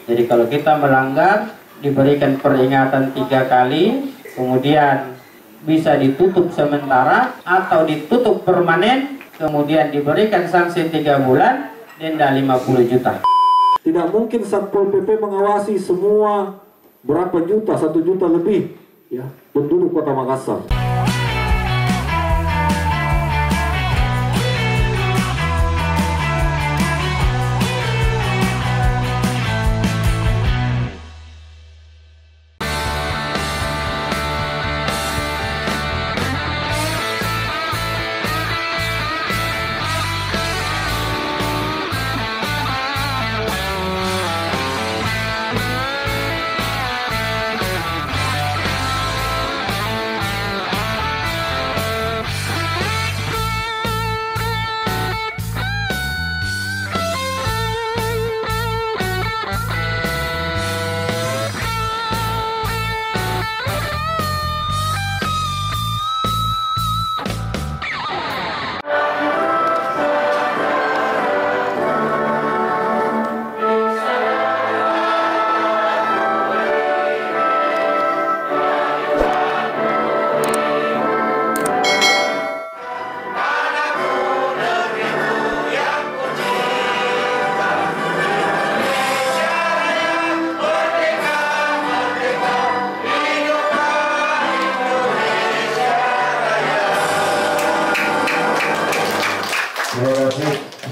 Jadi kalau kita melanggar diberikan peringatan 3 kali, kemudian bisa ditutup sementara atau ditutup permanen, kemudian diberikan sanksi 3 bulan, denda 50 juta. Tidak mungkin Satpol PP mengawasi semua berapa juta, 1 juta lebih ya penduduk Kota Makassar.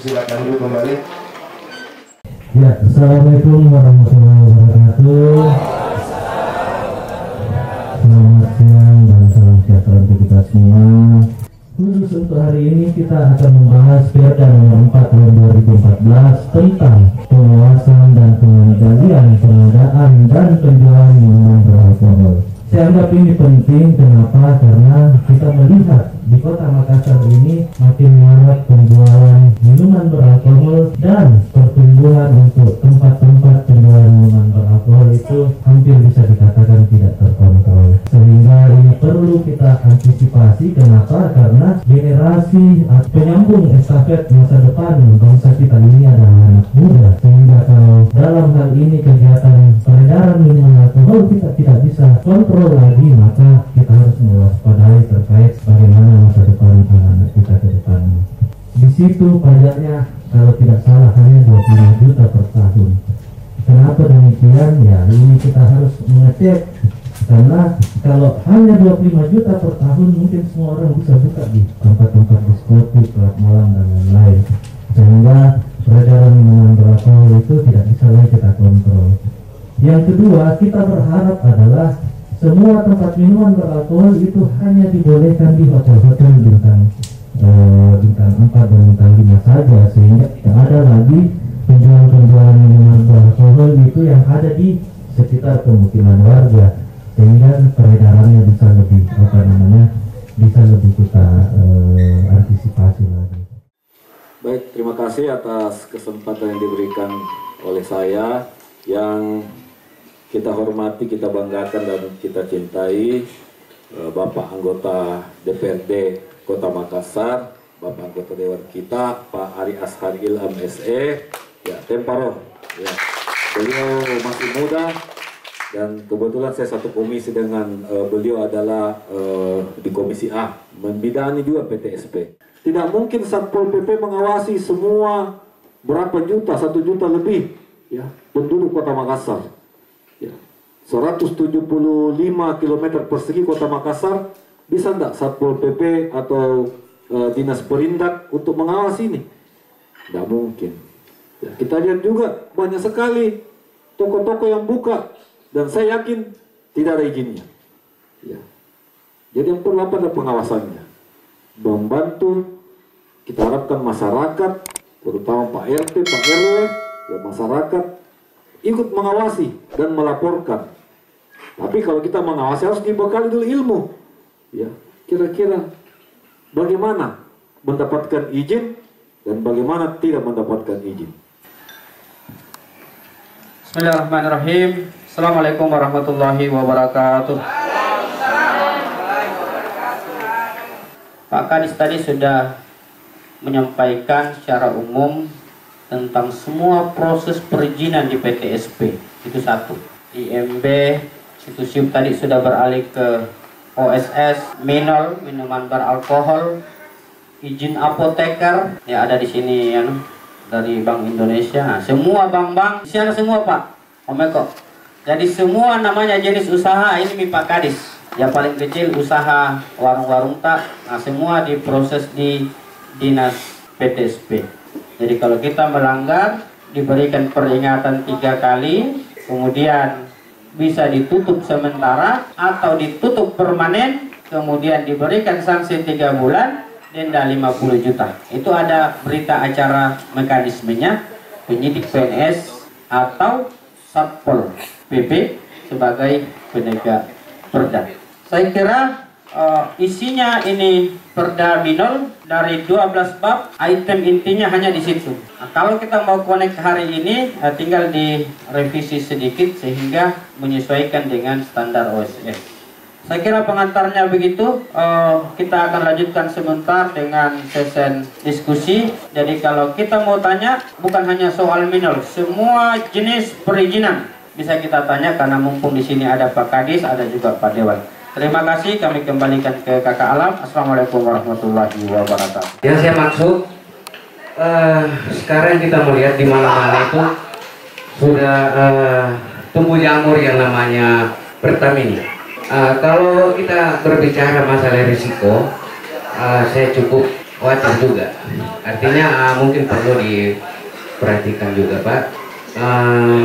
Silakan dulu kembali. Ya, assalamualaikum warahmatullahi wabarakatuh. Selamat siang dan salam sejahtera untuk kita semua. Khusus untuk hari ini kita akan membahas Perda Nomor 4 Tahun 2014 tentang pengawasan dan pengendalian pengadaan dan penjualan minuman beralkohol. Saya anggap ini penting. Kenapa? Karena kita melihat di Kota Makassar ini makin marak penjualan minuman beralkohol dan pertumbuhan untuk tempat-tempat penjualan minuman beralkohol itu hampir bisa dikatakan tidak terkontrol. Sehingga ini perlu kita antisipasi. Kenapa? Karena generasi penyambung estafet masa depan bangsa kita ini adalah anak muda. Sehingga kalau dalam hal ini kegiatan peredaran minuman alkohol kita tidak bisa kontrol lagi, maka kita harus mewaspadai terkait bagaimana masa depan anak-anak kita ke depannya. Di situ pajaknya kalau tidak salah hanya 25 juta per tahun. Kenapa demikian? Ya ini kita harus mengecek, karena kalau hanya 25 juta per tahun mungkin semua orang bisa buka di tempat-tempat diskotik, klub malam dan lain-lain, sehingga peredaran minuman beralkohol itu tidak bisa lagi kita kontrol. Yang kedua, kita berharap adalah semua tempat minuman beralkohol itu hanya dibolehkan di hotel-hotel bintang 4 dan bintang 5 saja, sehingga tidak ada lagi penjualan minuman beralkohol itu yang ada di sekitar pemukiman warga, sehingga peredarannya bisa lebih bisa lebih kita antisipasi lagi. Baik, terima kasih atas kesempatan yang diberikan oleh saya, yang kita hormati, kita banggakan dan kita cintai Bapak anggota DPRD Kota Makassar, Bapak anggota Dewan kita, Pak Ari Ashar Ilham SE, ya Temparo. Ya. Beliau masih muda dan kebetulan saya satu komisi dengan beliau adalah di Komisi A, membidangi juga PTSP. Tidak mungkin Satpol PP mengawasi semua berapa juta, 1 juta lebih ya penduduk Kota Makassar. Ya. 175 km persegi Kota Makassar, bisa enggak Satpol PP atau Dinas Perindak untuk mengawasi ini? Tidak mungkin. Ya, kita lihat juga banyak sekali toko-toko yang buka dan saya yakin tidak ada izinnya. Ya. Jadi yang perlu apa ada pengawasannya? Membantu, kita harapkan masyarakat, terutama Pak RT, Pak RW, ya masyarakat ikut mengawasi dan melaporkan. Tapi kalau kita mengawasi harus dibekali dulu ilmu. Ya, kira-kira bagaimana mendapatkan izin dan bagaimana tidak mendapatkan izin. Bismillahirrahmanirrahim. Assalamualaikum warahmatullahi wabarakatuh. Pak Kadis tadi sudah menyampaikan secara umum tentang semua proses perizinan di PTSP. Itu satu. IMB, Situsium tadi sudah beralih ke OSS, Minol, minuman beralkohol, izin apoteker, ya ada di sini ya, dari Bank Indonesia. Nah, semua bank-bank, di sana semua Pak, Om Eko. Jadi semua namanya jenis usaha ini MIPA Kadis. Yang paling kecil usaha warung-warung tak, nah semua diproses di Dinas PTSP. Jadi kalau kita melanggar, diberikan peringatan 3 kali, kemudian bisa ditutup sementara atau ditutup permanen, kemudian diberikan sanksi 3 bulan, denda 50 juta. Itu ada berita acara mekanismenya, penyidik PNS atau Satpol PP sebagai penegak perda. Saya kira isinya ini Perda Minol dari 12 bab, item intinya hanya di situ. Nah, kalau kita mau connect hari ini, tinggal direvisi sedikit sehingga menyesuaikan dengan standar OSS. Saya kira pengantarnya begitu. Kita akan lanjutkan sebentar dengan sesi diskusi. Jadi kalau kita mau tanya, bukan hanya soal Minol, semua jenis perizinan bisa kita tanya karena mumpung di sini ada Pak Kadis, ada juga Pak Dewan. Terima kasih, kami kembalikan ke Kakak Alam. Assalamualaikum warahmatullahi wabarakatuh. Yang saya maksud, sekarang kita melihat di mana-mana itu sudah tumbuh jamur yang namanya Pertamina. Kalau kita berbicara masalah risiko, saya cukup khawatir juga. Artinya mungkin perlu diperhatikan juga Pak.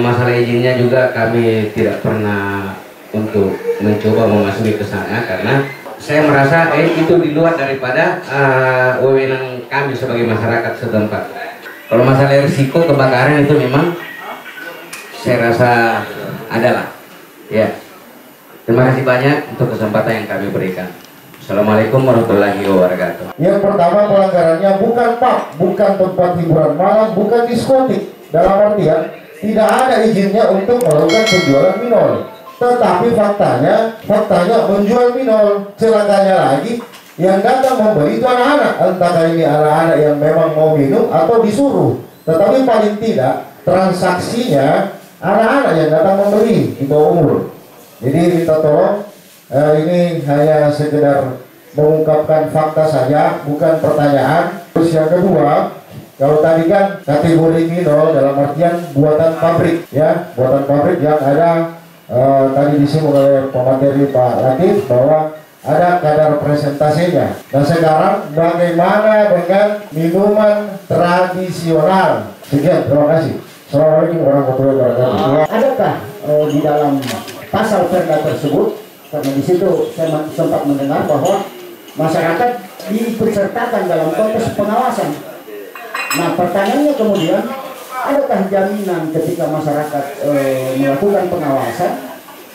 Masalah izinnya juga kami tidak pernah untuk mencoba memasuki ke sana karena saya merasa itu di luar daripada wewenang kami sebagai masyarakat setempat. Kalau masalah risiko kebakaran itu memang saya rasa adalah ya. Terima kasih banyak untuk kesempatan yang kami berikan. Assalamualaikum warahmatullahi wabarakatuh. Yang pertama, pelanggarannya bukan pub, bukan tempat hiburan malam, bukan diskotik. Dalam artian tidak ada izinnya untuk melakukan penjualan minol. Tetapi faktanya menjual minol. Celakanya lagi, yang datang membeli itu anak-anak. Entah ini anak-anak yang memang mau minum atau disuruh. Tetapi paling tidak transaksinya anak-anak yang datang membeli di bawah umur. Jadi minta tolong, ini hanya sekedar mengungkapkan fakta saja, bukan pertanyaan. Terus yang kedua, kalau tadi kan kategori minol dalam artian buatan pabrik, ya, buatan pabrik yang ada tadi disinggung oleh pemateri Pak Latif bahwa ada kadar presentasinya. Nah sekarang bagaimana dengan minuman tradisional? Sekian, terima kasih. Assalamualaikum warahmatullahi wabarakatuh. Adakah di dalam pasal perda tersebut, karena di situ saya sempat mendengar bahwa masyarakat dipesertakan dalam konteks pengawasan. Nah pertanyaannya kemudian, adakah jaminan ketika masyarakat melakukan pengawasan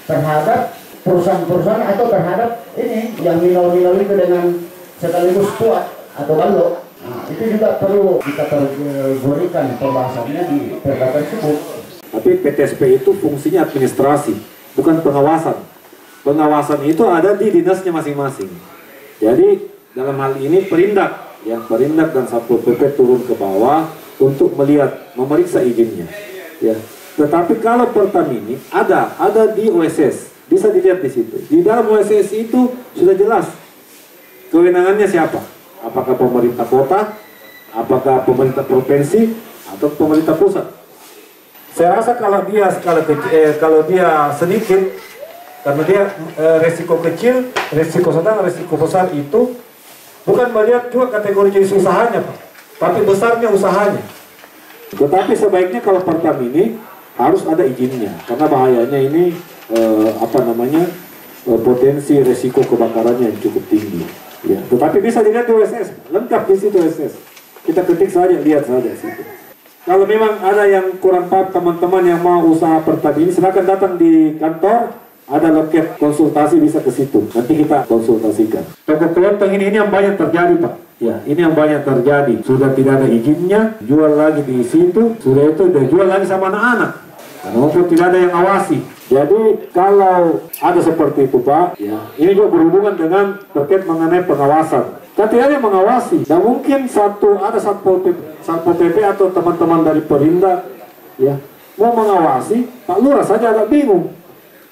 terhadap perusahaan-perusahaan atau terhadap ini yang minol-minol itu dengan sekaligus kuat atau balok? Nah, itu juga perlu dikategorikan pembahasannya di perda tersebut. Tapi PTSP itu fungsinya administrasi, bukan pengawasan. Pengawasan itu ada di dinasnya masing-masing. Jadi dalam hal ini Perindak, Perindak dan Satpol PP turun ke bawah untuk melihat, memeriksa izinnya. Ya. Tetapi kalau Pertamini ada di OSS, bisa dilihat di situ. Di dalam OSS itu sudah jelas kewenangannya siapa. Apakah pemerintah kota, apakah pemerintah provinsi, atau pemerintah pusat. Saya rasa kalau dia sedikit, karena dia resiko kecil, resiko sedang, resiko besar itu bukan melihat juga kategori jenis usahanya, Pak, tapi besarnya usahanya. Tetapi sebaiknya kalau Pertamini harus ada izinnya, karena bahayanya ini potensi resiko kebakarannya yang cukup tinggi. Ya, tetapi bisa dilihat di OSS, lengkap di situ OSS. Kita ketik saja, lihat saja situ. Kalau memang ada yang kurang paham teman-teman yang mau usaha Pertamini, silakan datang di kantor, ada loket konsultasi, bisa ke situ. Nanti kita konsultasikan. Toko kelontong ini yang banyak terjadi, Pak. Ya, ini yang banyak terjadi. Sudah tidak ada izinnya, jual lagi di situ, sudah itu udah jual lagi sama anak-anak. Maupun tidak ada yang awasi. Jadi kalau ada seperti itu Pak, ya, ini juga berhubungan dengan terkait mengenai pengawasan. Kan tidak ada yang mengawasi. Nah mungkin ada Satpol PP atau teman-teman dari Perinda ya mau mengawasi, Pak Lurah saja agak bingung.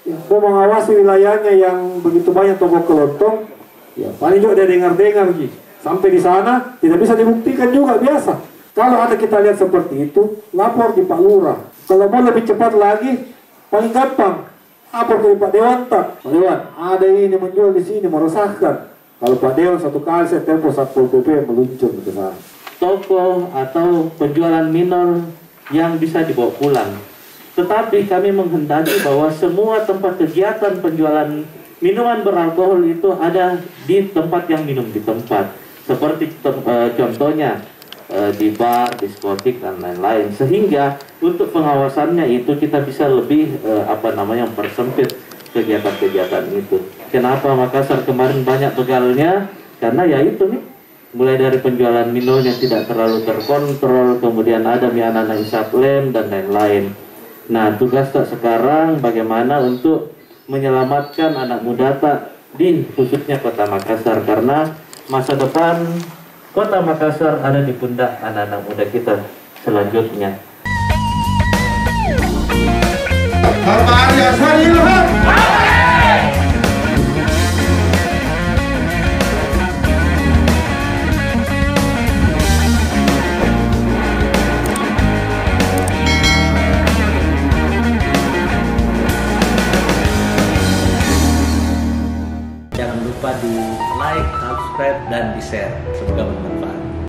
Ya, mau mengawasi wilayahnya yang begitu banyak toko kelontong, ya paling juga dia dengar-dengar gitu. Sampai di sana tidak bisa dibuktikan juga biasa. Kalau ada kita lihat seperti itu, lapor di Pak Lurah. Kalau mau lebih cepat lagi, paling gampang lapor ke Pak Dewan. Pak Dewan, ada ini menjual di sini, meresahkan. Kalau Pak Dewan satu kali saya tempo Satpol PP meluncur ke sana. Toko atau penjualan minor yang bisa dibawa pulang. Tetapi kami menghendaki bahwa semua tempat kegiatan penjualan minuman beralkohol itu ada di tempat yang minum di tempat. Seperti contohnya di bar, diskotik, dan lain-lain. Sehingga untuk pengawasannya itu kita bisa lebih mempersempit kegiatan-kegiatan itu. Kenapa Makassar kemarin banyak begalnya? Karena ya itu nih, mulai dari penjualan minum yang tidak terlalu terkontrol, kemudian ada anak-anak isap lem dan lain-lain. Nah, tugas tak sekarang bagaimana untuk menyelamatkan anak muda tak di khususnya Kota Makassar, karena masa depan Kota Makassar ada di pundak anak-anak muda kita selanjutnya. Jangan lupa di like, subscribe, dan di share. Semoga bermanfaat.